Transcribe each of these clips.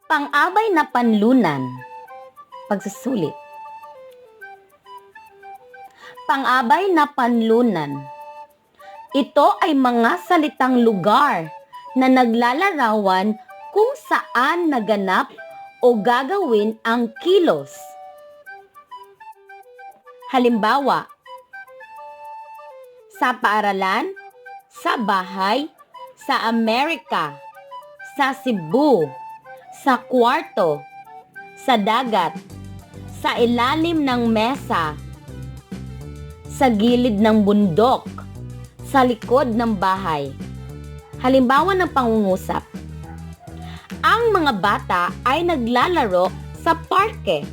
Pang-abay na panlunan, pagsusulit. Pang-abay na panlunan. Ito ay mga salitang lugar na naglalarawan kung saan naganap o gagawin ang kilos. Halimbawa, sa paaralan, sa bahay, sa Amerika, sa Cebu, sa kwarto, sa dagat, sa ilalim ng mesa, sa gilid ng bundok, sa likod ng bahay. Halimbawa ng pangungusap. Ang mga bata ay naglalaro sa parke.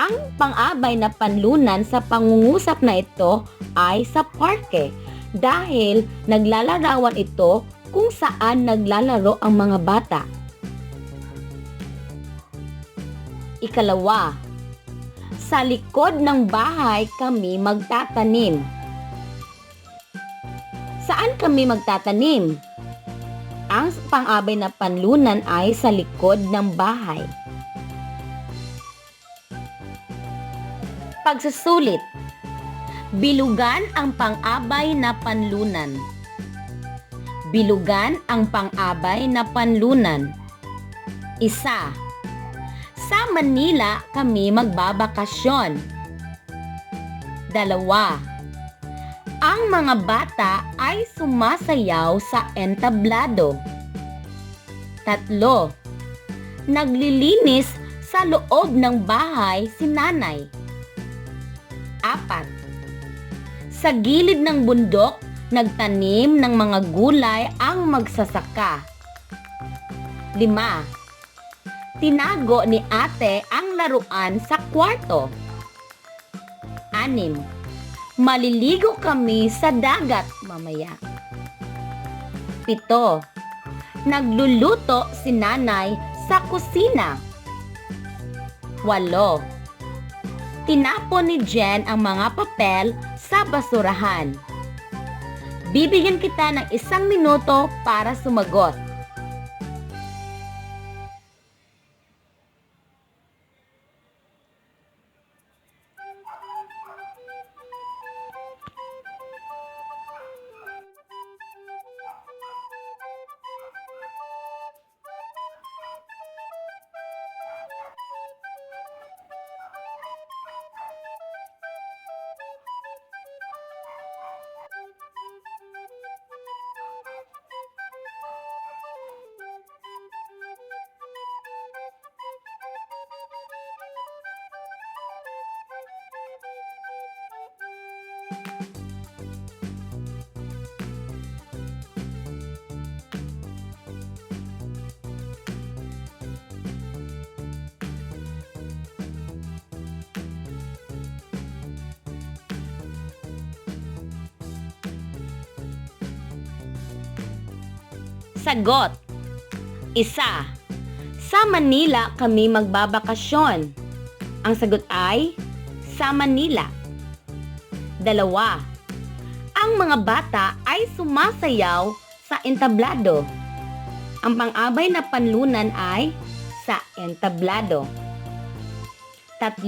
Ang pang-abay na panlunan sa pangungusap na ito ay sa parke dahil naglalarawan ito kung saan naglalaro ang mga bata. Ikalawa, sa likod ng bahay kami magtatanim. Saan kami magtatanim? Ang pang-abay na panlunan ay sa likod ng bahay. Pagsusulit. Bilugan ang pang-abay na panlunan. Bilugan ang pang-abay na panlunan. Isa. Sa Manila kami magbabakasyon. Dalawa. Ang mga bata ay sumasayaw sa entablado. Tatlo. Naglilinis sa loob ng bahay si nanay. Apat. Sa gilid ng bundok, nagtanim ng mga gulay ang magsasaka. 5. Tinago ni ate ang laruan sa kwarto. 6. Maliligo kami sa dagat mamaya. 7. Nagluluto si nanay sa kusina. 8. Tinapon ni Jen ang mga papel sa basurahan. Bibigyan kita ng 1 minuto para sumagot. Sagot. 1. Sa Manila kami magbabakasyon. Ang sagot ay sa Manila. 2. Ang mga bata ay sumasayaw sa entablado. Ang pang-abay na panlunan ay sa entablado. 3.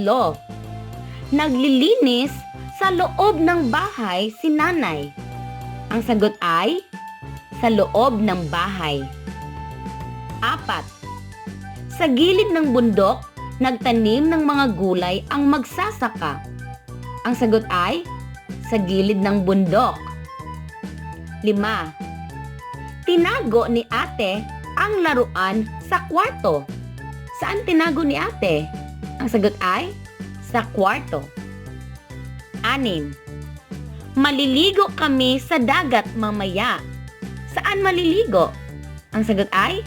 Naglilinis sa loob ng bahay si nanay. Ang sagot ay sa loob ng bahay. 4. Sa gilid ng bundok, nagtanim ng mga gulay ang magsasaka. Ang sagot ay sa gilid ng bundok. 5. Tinago ni ate ang laruan sa kwarto. Saan tinago ni ate? Ang sagot ay sa kwarto. 6. Maliligo kami sa dagat mamaya. Saan maliligo? Ang sagot ay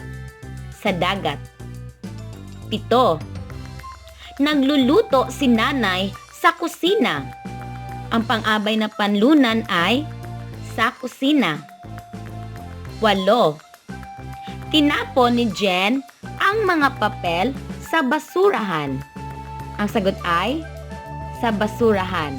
sa dagat. 7. Nagluluto si nanay sa kusina. Ang pang-abay na panlunan ay sa kusina. 8. Tinapon ni Jen ang mga papel sa basurahan. Ang sagot ay sa basurahan.